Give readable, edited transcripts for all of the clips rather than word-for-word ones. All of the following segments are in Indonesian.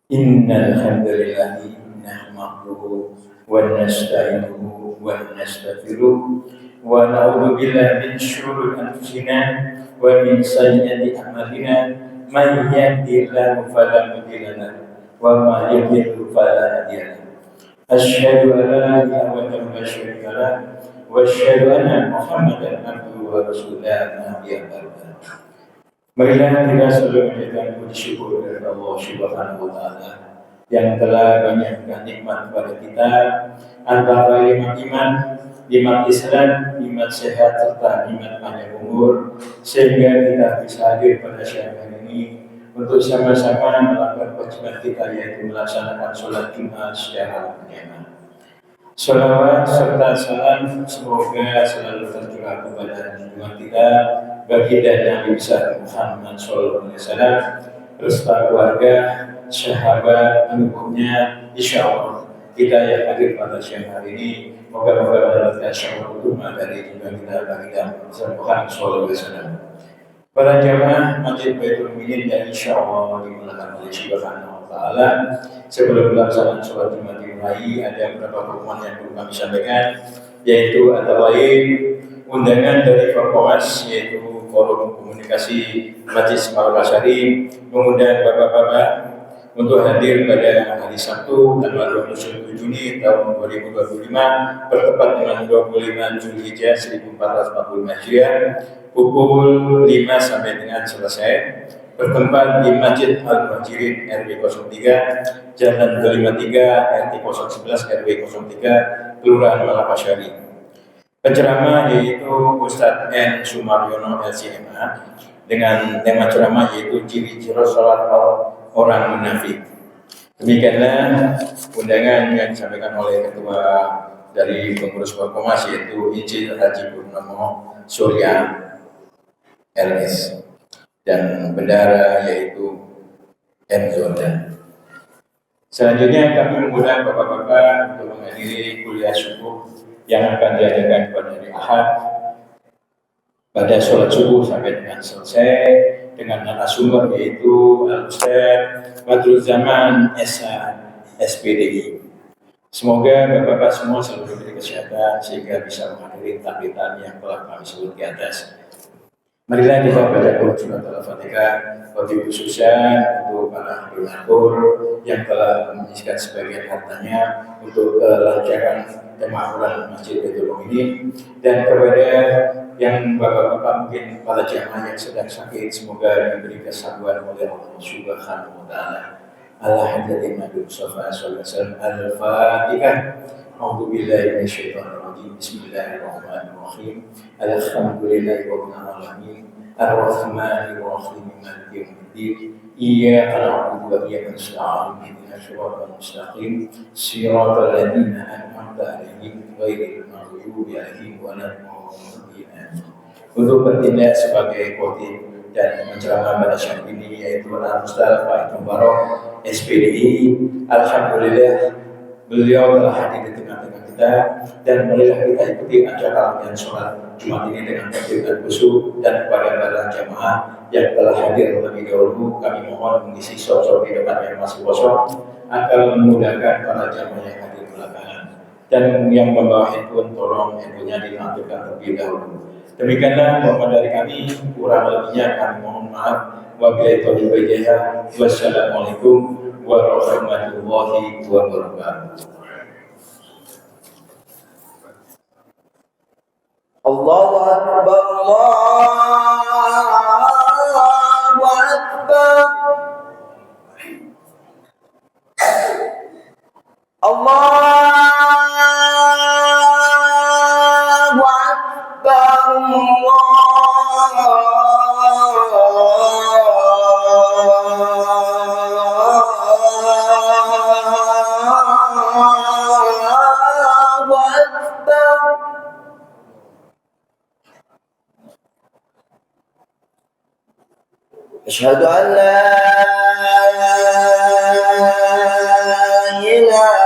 Innal hamdalillah nahmaduhu wa nasta'inuhu wa nastaghfiruh wa na'udzu billahi min syururi anfusina wa min sayyiati a'malina may yahdihillahu fala mudilla lahu wa may yudlil fala hadiya lahu. Asyhadu an la ilaha illallah wa syarika lahu wa asyhadu anna Muhammadan abduhu wa rasuluhu la nabiyya ba'dahu. Marilah kita selalu menjadikan puji syukur kepada Allah Subhanahu wa Ta'ala yang telah banyak nikmat kepada kita, antara nikmat iman, nikmat Islam, nikmat sehat serta nikmat panjang umur, sehingga kita bisa hadir pada siang hari ini untuk sama-sama melakukan kewajiban kita, yaitu melaksanakan sholat Jumat secara berjamaah. Salawat serta salam semoga selalu tercurah kepada junjungan kita baginda Nabi besar Muhammad Sallallahu Alaihi Wasallam beserta keluarga, sahabat, pendukungnya. Insya Allah kita yang hadir pada siang hari ini moga-moga mendapatkan syafaat utama dari junjungan kita baginda Muhammad Sallallahu Alaihi Wasallam. Para jamaah Masjid Baitul Mu'minin yang insya Allah dimulakan oleh Subhanahu wa Ta'ala. Sebelum pelaksanaan sholat Jumat dimulai, ada beberapa pengumuman yang perlu kami sampaikan, yaitu antara lain undangan dari Forkomas, yaitu Forum Komunikasi Masjid Semarang Asari, mengundang bapak-bapak untuk hadir pada hari Sabtu tanggal 27 Juni tahun 2025 bertepat dengan 25 Zulhijjah 1445 Hijriah pukul 5 sampai dengan selesai, bertempat di Masjid Al-Muhajirin RW 03 Jalan 253 RT 011 RW 03 Kelurahan Malapasari. Penceramah yaitu Ustadz N. Sumaryono LCMA dengan tema ceramah yaitu ciri-ciri sholat orang munafik. Demikianlah undangan yang disampaikan oleh ketua dari pengurus Forkomas yaitu Insinyur Haji Purnomo Surya LS dan bendara yaitu M. Zonda. Selanjutnya kami mengundang bapak-bapak untuk menghadiri kuliah subuh yang akan diadakan pada hari Ahad pada sholat subuh sampai dengan selesai dengan narasumber yaitu Al-Ustaz Badrul Zaman SH SPDI. Semoga bapak-bapak semua selalu diberi kesehatan sehingga bisa menghadiri takbiran yang telah kami sebut di atas. Marilah kita baca surat Al-Fatihah bagi khususnya untuk para donatur yang telah menyisihkan sebagian hartanya untuk kelancaran kemakmuran Masjid Baitul Mu'minin, dan kepada yang bapak-bapak mungkin para jamaah yang sedang sakit semoga diberi kesabaran oleh Allah Subhanahu wa Ta'ala. Alhamdulillah Nabi Mustafa sallallahu alaihi wasallam. Al-Fatihah. A'udzu billahi minasyaitonir rajim. Bismillahirrahmanirrahim. Alhamdulillahi rabbil alamin. Ar-Rahmanir Rahim. Maliki yaumiddin. Iyyaka na'budu wa iyyaka nasta'in. Ihdinas siratal mustaqim. Siratal ladzina an'amta 'alaihim ghairil maghdubi 'alaihim waladdallin. Untuk bertindak sebagai khotib dan menceramah pada siang ini yaitu Al-Ustaz Pak Mubarak SPDI. Alhamdulillah beliau telah hadir di tengah-tengah kita dan marilah kita ikuti acara rangkaian sholat Jumat ini dengan tertib dan khusyuk, dan kepada para jamaah yang telah hadir terlebih dahulu kami mohon mengisi slot-slot di depan yang masih kosong agar memudahkan para jamaah yang hadir belakangan, dan yang membawa handphone tolong handphonenya dimaklumkan terlebih dahulu. Demikianlah mohon dari kami, kurang lebihnya kami mohon maaf. Wabillahi taufiq wal hidayah. Wassalamualaikum warahmatullahi wabarakatuh. Allahu Akbar, Allahu Akbar, Allahu Akbar, Allahu Akbar. Asyhadu an la ilaha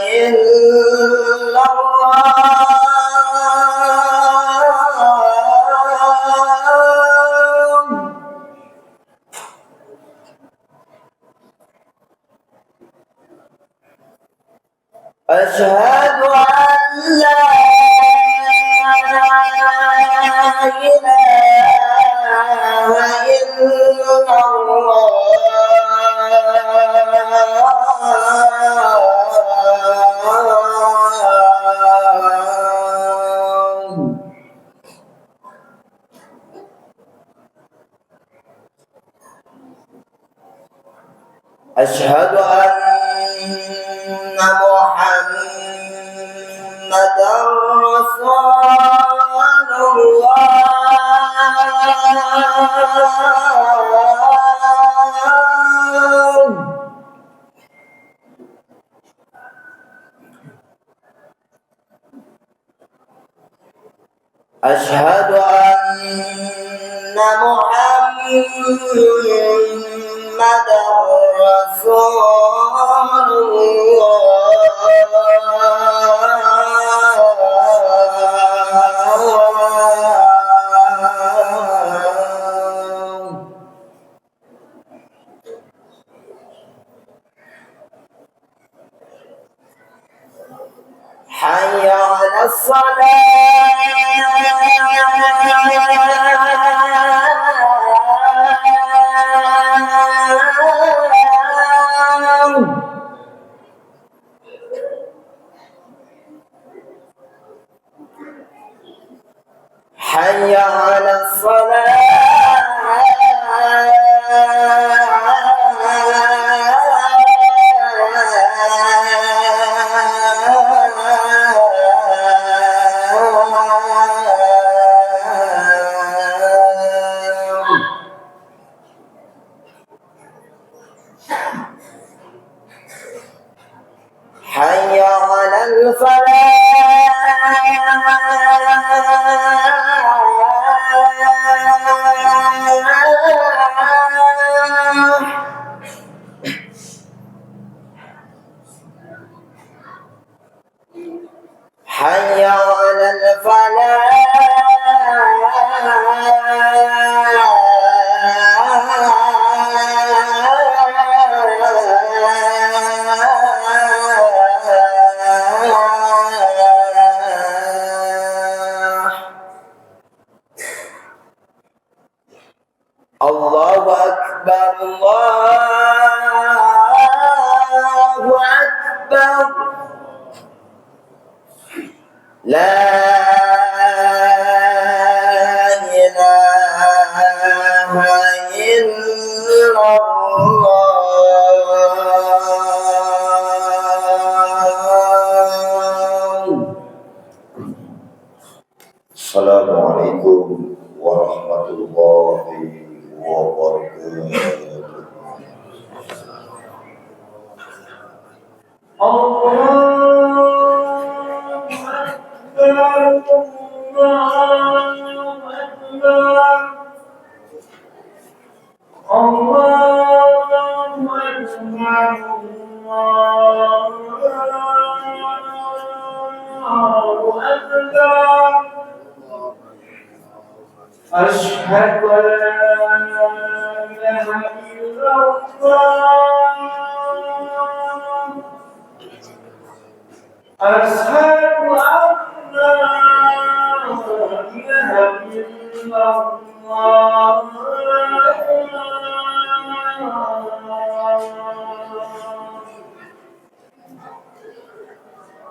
illallah. أشهد أن لا إله إلا الله. أشهد أن محمدا رسول الله. أشهد أن محمدا رسول الله. حي على الصلاة. حي على الصلاة. حي على الفلاح. حي على الفلاح. الله أكبر الله أكبر. لا إله إلا الله. السلام عليكم ورحمة الله وبركاته. أشهد أن لا إله إلا الله. أشهد أن لا إله إلا الله.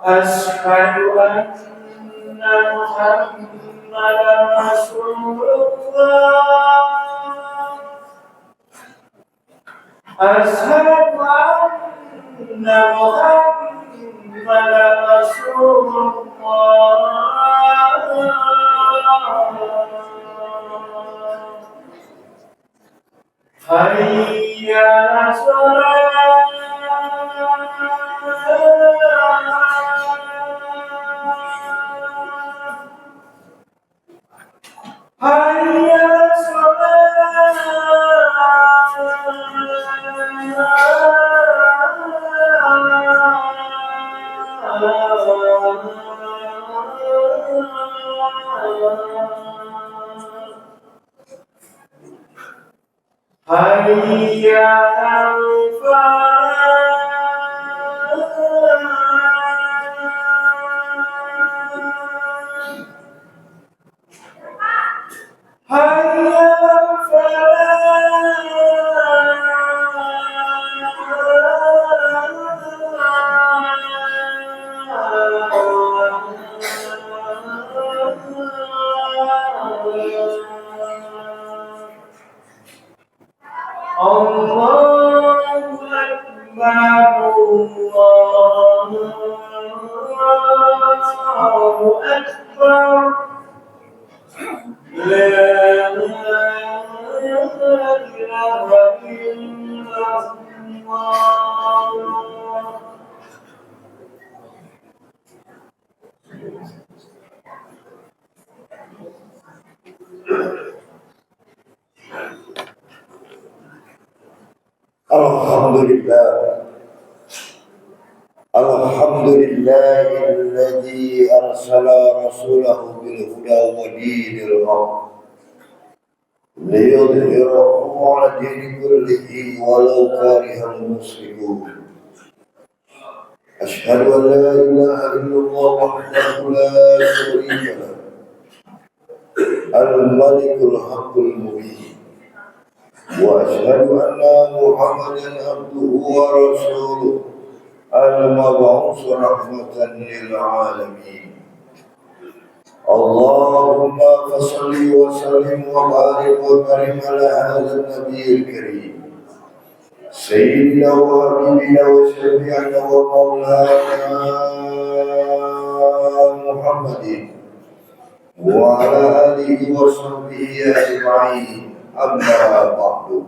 أشهد أن محمدا رسول الله. أشهد أن محمدا رسول الله. حي على الصلاة. حي على حي على الفلاح. Alhamdulillah, alhamdulillahilladzi arsala rasulahu bil huda wa dinil haq liyudhhirahu 'ala dini kullihi walau karihal musyrikun. Asyhadu an la ilaha illallah wahdahu la syarika lah, al-malikul haqqul mubin. وأشهد أن محمدا عبده ورسوله المبعوث رحمة للعالمين. اللهم صل وسلم وبارك وكرم على هذا النبي الكريم سيدنا وحبيبنا وشفيعنا ومولانا محمد وعلى آله وصحبه أجمعين. أما بعد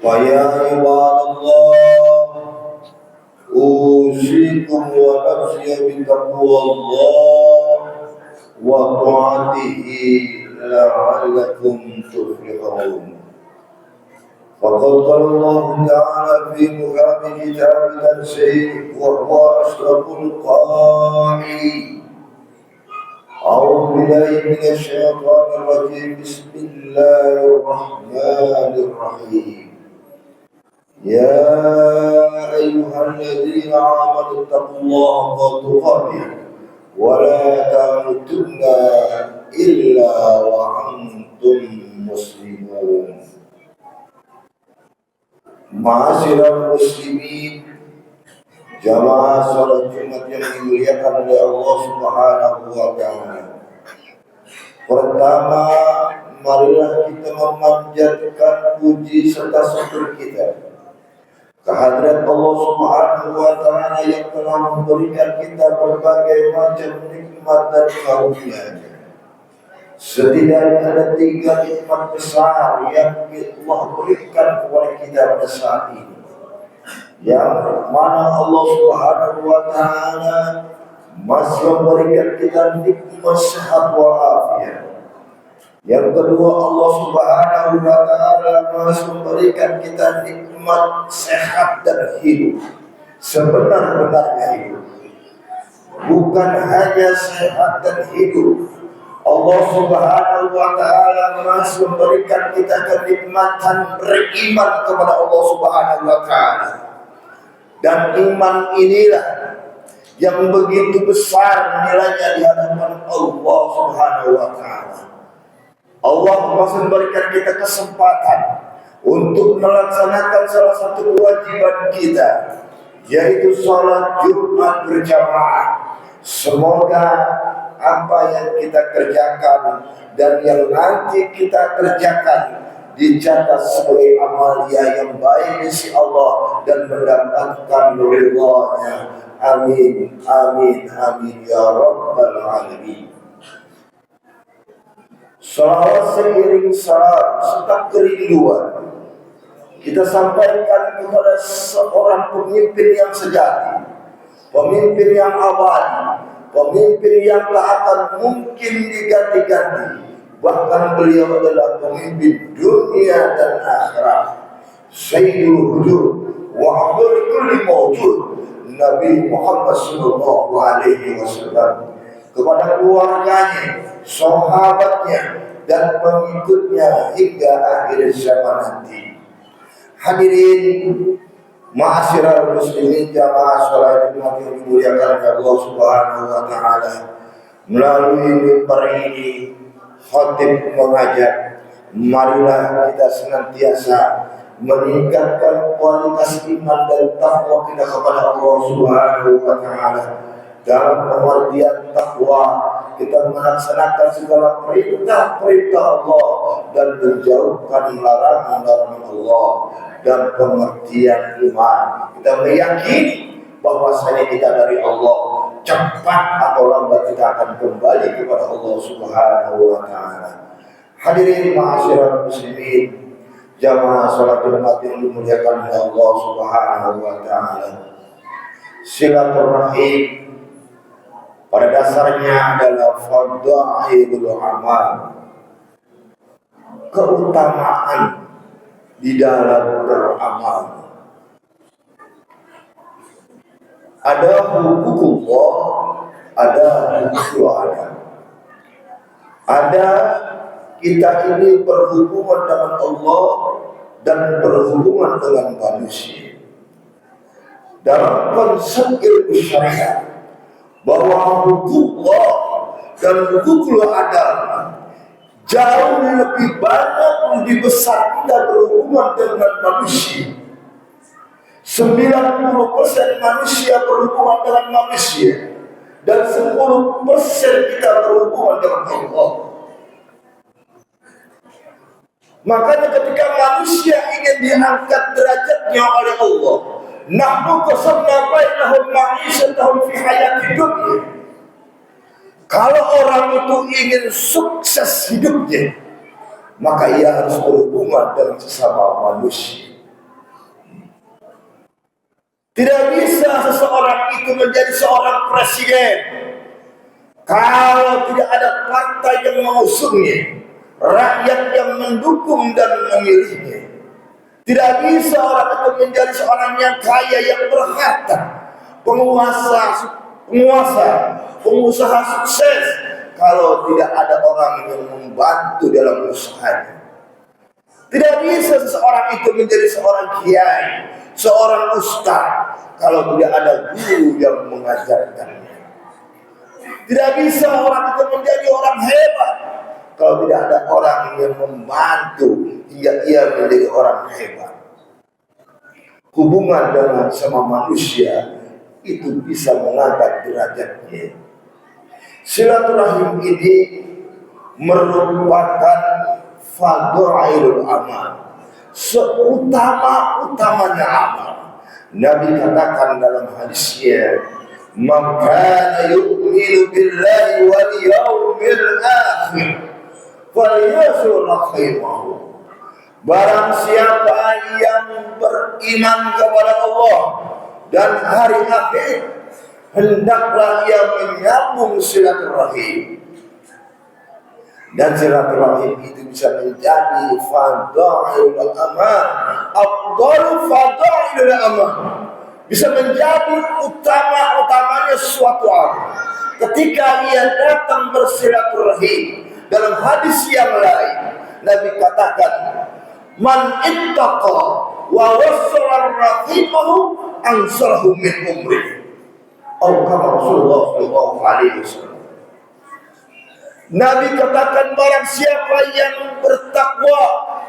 فيا عباد الله أوصيكم ونفسي بتقوى الله وطاعته لعلكم تفلحون. فقد قال الله تعالى في محكم كتابه التنزيل وهو أصدق القائلين: أعوذ بالله من الشيطان الرجيم. بسم الله الرحمن الرحيم. يا أيها الذين آمنوا اتقوا الله حق تقاته ولا تموتن إلا وأنتم مسلمون. Ma'asyiral muslimin, jamaah salat Jumat yang dimuliakan oleh Allah Subhanahu wa Ta'ala. Pertama, marilah kita memanjatkan puji serta syukur kita kehadirat Allah Subhanahu wa Ta'ala yang telah memberikan kita berbagai macam nikmat dan karunia-Nya. Setidaknya ada 3 nikmat besar yang Allah berikan kepada kita pada saat ini, yang mana Allah Subhanahu wa Ta'ala masih memberikan kita nikmat sehat walafiat. Yang kedua, Allah Subhanahu wa Ta'ala masih memberikan kita nikmat sehat dan hidup, sebenar-benarnya hidup. Bukan hanya sehat dan hidup, Allah Subhanahu wa Ta'ala masih memberikan kita kenikmatan beriman kepada Allah Subhanahu wa Ta'ala. Dan iman inilah yang begitu besar nilainya di hadapan Allah Subhanahu wa Ta'ala. Allah masih memberikan kita kesempatan untuk melaksanakan salah satu kewajiban kita, yaitu salat Jumat berjamaah. Semoga apa yang kita kerjakan dan yang nanti kita kerjakan dicatat sebagai amalia yang baik di sisi Allah dan mendapatkan ridha-Nya. Amin, amin, amin ya rabbal alamin. Salawat seiring salam serta kerinduan kita sampaikan kepada seorang pemimpin yang sejati, pemimpin yang abadi, pemimpin yang tak akan mungkin diganti-ganti. Bahkan beliau adalah pemimpin dunia dan akhirat, Sayyidul Wujud wa Abdul Kulli Mawjud, Nabi Muhammad sallallahu alaihi wasallam, kepada keluarganya, sahabatnya dan pengikutnya hingga akhir zaman nanti. Hadirin ma'asyiral muslimin, jamaah salat Jumat yang dimuliakan oleh Allah Subhanahu wa Ta'ala, melalui mimbar ini khatib mengajak, marilah kita senantiasa meningkatkan kualitas iman dan takwa kita kepada Allah Subhanahu wa Ta'ala. Dalam pengertian takwa kita melaksanakan segala perintah-perintah Allah dan menjauhkan larangan-larangan Allah, dan pengertian iman. Kita meyakini bahwasanya kita dari Allah, cepat atau lambat kita akan kembali kepada Allah Subhanahu wa taala. Hadirin ma'asyiral muslimin, jamaah salat Jumat yang dimuliakan oleh Allah Subhanahu wa taala. Silaturahim pada dasarnya adalah fadhailul amal, keutamaan di dalam beramal. Ada hukumullah, ada hukum adam. Ada kita ini berhubungan dengan Allah dan berhubungan dengan manusia. Dalam konsep ilmu syariat, bahwa hukumullah dan hukum adam jauh lebih banyak, lebih besar kita berhubungan dengan manusia. 90% manusia berhubungan dengan manusia, dan 10% kita berhubungan dengan Allah. Makanya ketika manusia ingin diangkat derajatnya oleh Allah, nahnu qasamna bainahum ma'isyatahum fi hayatid dunya. Kalau orang itu ingin sukses hidupnya, maka ia harus berhubungan dengan sesama manusia. Tidak bisa seseorang itu menjadi seorang presiden kalau tidak ada partai yang mengusungnya, rakyat yang mendukung dan memilihnya. Tidak bisa orang itu menjadi seorang yang kaya, yang berharta, pengusaha sukses, kalau tidak ada orang yang membantu dalam usahanya. Tidak bisa seseorang itu menjadi seorang kiai, seorang ustaz, kalau tidak ada guru yang mengajarkannya. Tidak bisa orang itu menjadi orang hebat kalau tidak ada orang yang membantu hingga ia menjadi orang hebat. Hubungan dengan sama manusia itu bisa mengangkat derajatnya. Silaturahim ini merupakan fadhailul amal, seutama-utamanya amal. Nabi katakan dalam hadisnya, "Man kana yu'minu billahi wal yawmil akhir falyasul khairan." Barang siapa yang beriman kepada Allah dan hari akhir, hendaklah ia menyambung silaturahim. Dan silaturahim itu bisa menjadi fadhailul amal, afdhalu fadhailul amal, bisa menjadi utama-utamanya suatu amal. Ketika ia datang bersilaturahim, dalam hadis yang lain Nabi katakan, "Man ittaqa wa wassala rahimahu ansarahu min umri." Rasulullah sallallahu alaihi wasallam. Nabi katakan, barang siapa yang bertakwa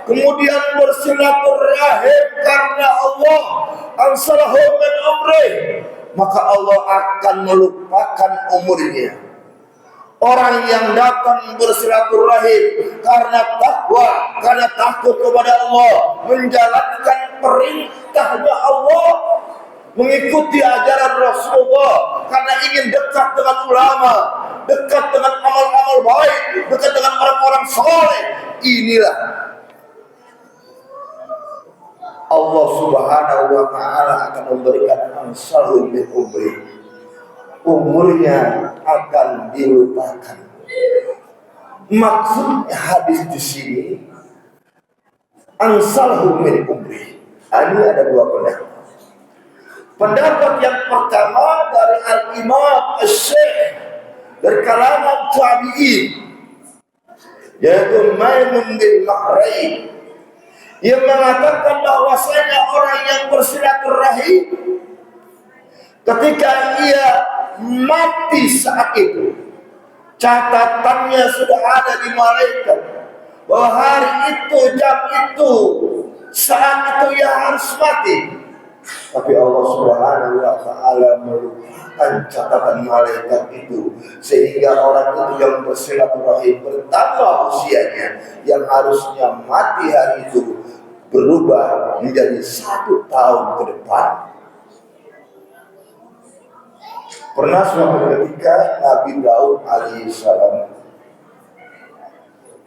kemudian bersilaturahim karena Allah, ansarahu min umri, maka Allah akan melupakan umurnya. Orang yang datang bersilaturahim karena takwa, karena takut kepada Allah, menjalankan perintahnya Allah, mengikuti ajaran Rasulullah, karena ingin dekat dengan ulama, dekat dengan amal-amal baik, dekat dengan orang-orang soleh, inilah Allah Subhanahu wa ta'ala akan memberikan ansarul min umri. Umurnya akan dilupakan. Maksudnya hadis di sini, ansarul min umri. Ini ada dua pendapat. Pendapat yang pertama dari Al-Imam Asy-Syaikh dari kalangan tabi'in, yaitu Maimun bin Mahrain, yang mengatakan bahwasanya orang yang bersilaturahim ketika ia mati saat itu, catatannya sudah ada di malaikat bahwa hari itu, jam itu, saat itu ia harus mati. Tapi Allah Subhanahu wa Ta'ala melupakan catatan malaikat itu, sehingga orang itu yang bersilaturahim bertambah usianya, yang harusnya mati hari itu berubah menjadi 1 tahun ke depan. Pernah suatu ketika Nabi Daud alaihissalam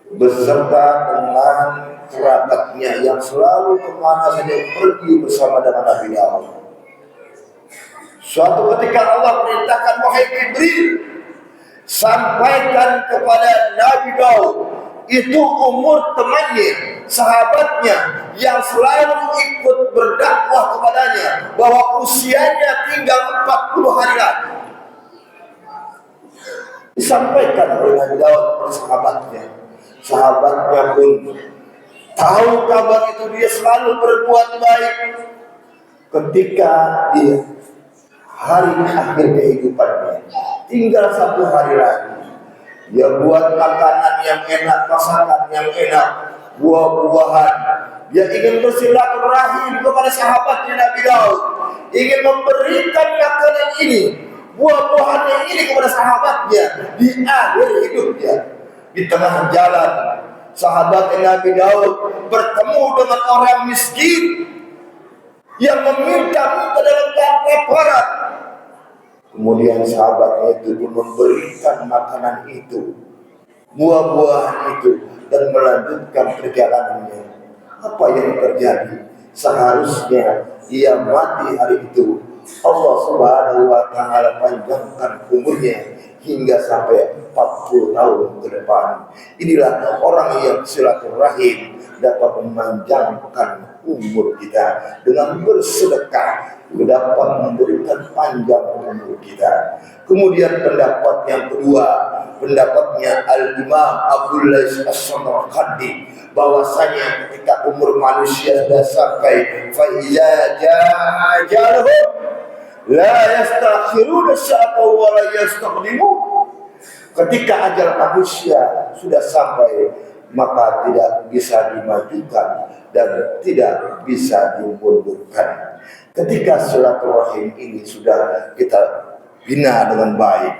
beserta dengan kerabatnya yang selalu kemana saja pergi bersama dengan Nabi Daud. Suatu ketika Allah perintahkan, wahai Jibril, sampaikan kepada Nabi Daud, itu umur temannya, sahabatnya yang selalu ikut berdakwah kepadanya, bahwa usianya tinggal 40 hari lagi. Disampaikan oleh Nabi Daud kepada sahabatnya. Sahabatnya pun tahu kabar itu, dia selalu berbuat baik. Ketika dia hari akhir kehidupannya, tinggal 1 hari lagi, dia buat makanan yang enak, masakan yang enak, buah-buahan. Dia ingin bersilaturahim kepada sahabatnya Nabi Daud, ingin memberikan makanan ini, buah-buahan ini kepada sahabatnya di akhir hidupnya. Di tengah jalan, sahabat Nabi Daud bertemu dengan orang miskin yang meminta dalam kelaparan. Kemudian sahabatnya itu pun memberikan makanan itu, buah-buahan itu, dan melanjutkan perjalanannya. Apa yang terjadi? Seharusnya ia mati hari itu, Allah Subhanahu wa Ta'ala panjangkan umurnya hingga sampai 40 tahun ke depan. Inilah orang yang silaturahim dapat memanjangkan umur kita dengan bersedekah, dapat memberikan panjang umur kita. Kemudian pendapat yang kedua, pendapatnya Al-Imam Abdul Lais As-Samarqandi, bahwasanya ketika umur manusia sudah sampai fa iza jaa ajaluhum la yastakhiruna sa'atan wa la yastaqdimun. Ketika ajal manusia sudah sampai, maka tidak bisa dimajukan dan tidak bisa dimundurkan. Ketika silaturahim ini sudah kita bina dengan baik,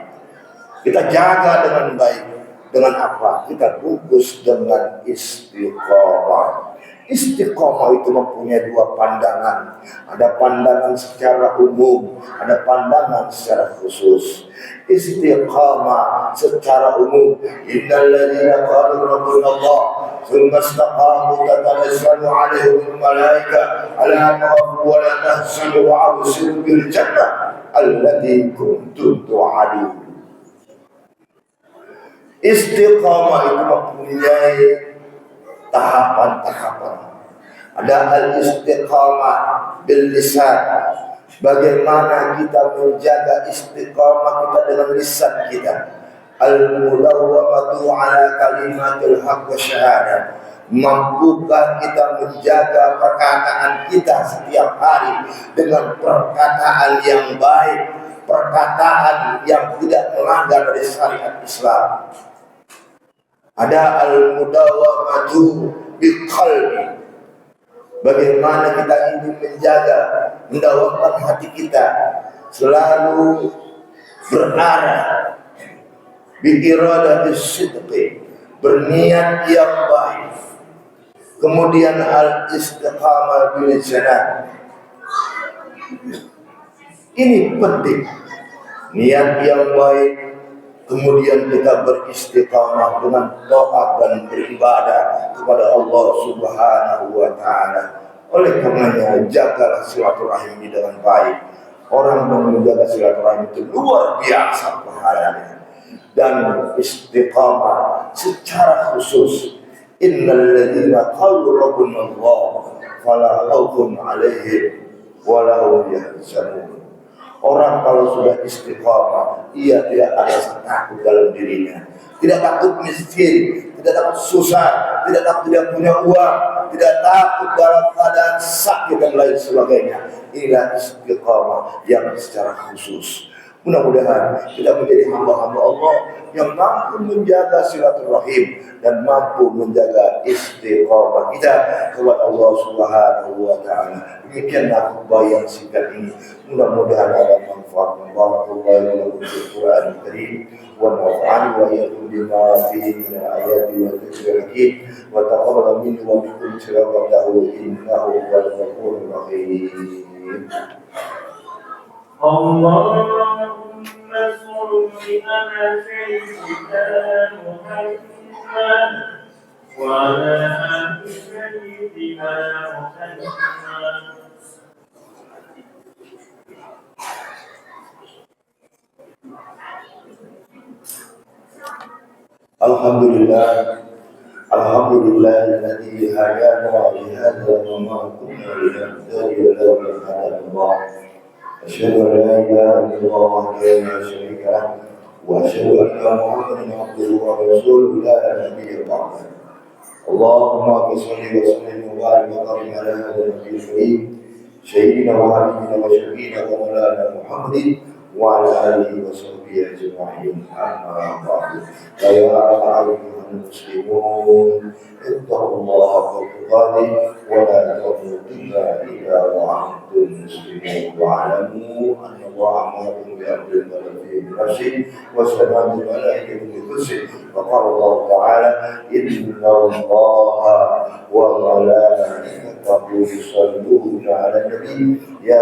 kita jaga dengan baik, dengan apa? Kita bungkus dengan istiqomah. Istiqomah itu mempunyai 2 pandangan. Ada pandangan secara umum, ada pandangan secara khusus. Istiqamah secara umum, innal ladzina qalu rabbuna Allah tsumma istaqamu tatanazzalu 'alaihimul malaika alla takhafu wa la tahzanu wa abshiru bil jannah allati kuntum tu'adun. Istiqamah itu mempunyai tahapan-tahapan. Ada al-istiqamah bil lisan, bagaimana kita menjaga istiqamah kita dengan lisan kita. Al-mulawwamatu ala kalimatil haqq wa syahadah, mampukah kita menjaga perkataan kita setiap hari dengan perkataan yang baik, perkataan yang tidak melanggar dari syariat Islam. Ada al-mudawamatu biqalbi, bagaimana kita ingin menjaga, mendawamkan hati kita selalu berarah biiradatis sidqi, berniat yang baik. Kemudian al-istiqamah bil janan, ini penting, niat yang baik. Kemudian kita beristiqamah dengan doa dan beribadah kepada Allah Subhanahu wa Ta'ala. Oleh karenanya, jagalah silaturahim ini dengan baik. Orang yang menjaga silaturahim itu luar biasa pahalanya. Dan istiqamah secara khusus, innal ladzina qalu rabbuna Allah fala khaufun 'alaihim wa la hum yahzanun. Orang kalau sudah istiqamah, ia tidak ada rasa takut dalam dirinya, tidak takut miskin, tidak takut susah, tidak takut tidak punya uang, tidak takut dalam keadaan sakit dan lain sebagainya. Inilah istiqamah yang secara khusus. Mudah-mudahan kita menjadi hamba-hamba Allah yang mampu menjaga silaturahim dan mampu menjaga istiqamah kita kepada Allah Subhanahu wa taala. Demikianlah khutbah yang singkat ini. Mudah-mudahan ada manfaat. Barakallahu lakum fil Qur'anil Karim wa nafa'ani wa iyyakum bima fihi min al-ayati wa dhikril hakim wa taqabbal minni wa minkum tilawatahu innahu huwal ghafurur rahim. اللهم صل على سيدنا محمد وعلى آل سيدنا محمد. Alhamdulillah, alhamdulillah alladzi hadana li hadza wa ma kunna linahtadiya lawla an hadana Allah. Asyhadu an la ilaha illallah wahdahu la syarika lahu wa asyhadu anna Muhammadan abduhu wa rasuluhu la nabiyya ba'dahu. Allahumma shalli wa sallim wa barik wa karim ala hadzal nabiyil karim sayyidina wa habibina wa syafiina wa maulana Muhammadin wa ala alihi wa sahbihi ajma'in. Amma ba'du. Ya ayyuhal muslimun, ittaqullaha haqqa tuqatih wa la tamutunna illa wa antum muslimun wa'lamu anna Allaha amarakum bi amrin fi nafsihi wa sanadu malaikatihi bi qudsihi wa qala Allah ta'ala inna Allaha wa malaikatahu yusalluna 'alan nabi ya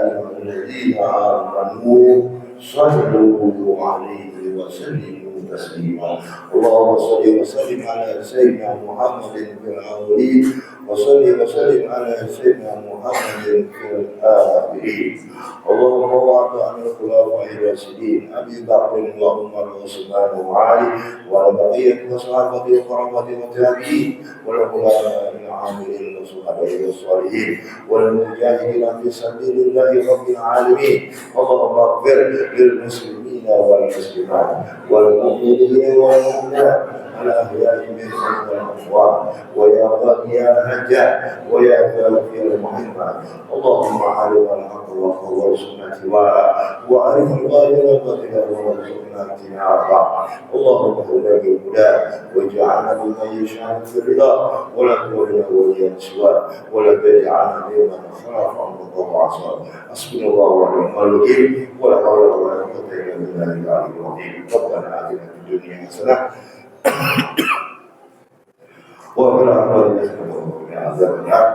ayyuhalladzina amanu sallu 'alaihi wa sallimu taslima. Allahumma shalli wa sallim ala sayyidina Muhammadin fil awwalin wa shalli wa sallim ala sayyidina Muhammadin fil akhirin. Allahumma wa'fu 'anil khulafa'ir rasyidin Abi Bakr wa Umar wa Utsman wa Ali wa baqiyat wa sahabati wa qarabati wa tabi'in wa ulama'i al-'amilin wa suhada'i wa shalihin wal mujahidin fi sabilillahi rabbil alamin. Allahumma ighfir lil muslimina wal muslimat wal mu'minina wal mu'minat الأحياء منهم والأموات ويا قاضي الحاجات ويا كافي المحرمات. اللهم علم الحق والحق والسنة وأعرف الغاية والباطل وارزقنا اتباعه. اللهم اهدنا بالهدى واجعلنا ممن يشاء في الرضا ولا تولنا وليا سواه ولا تجعلنا ممن خاف امرك وعصاه. حسبنا الله ونعم الوكيل ولا حول ولا قوة إلا بالله العلي العظيم. ربنا آتنا في الدنيا حسنة وفي الآخرة حسنة وقنا عذاب النار.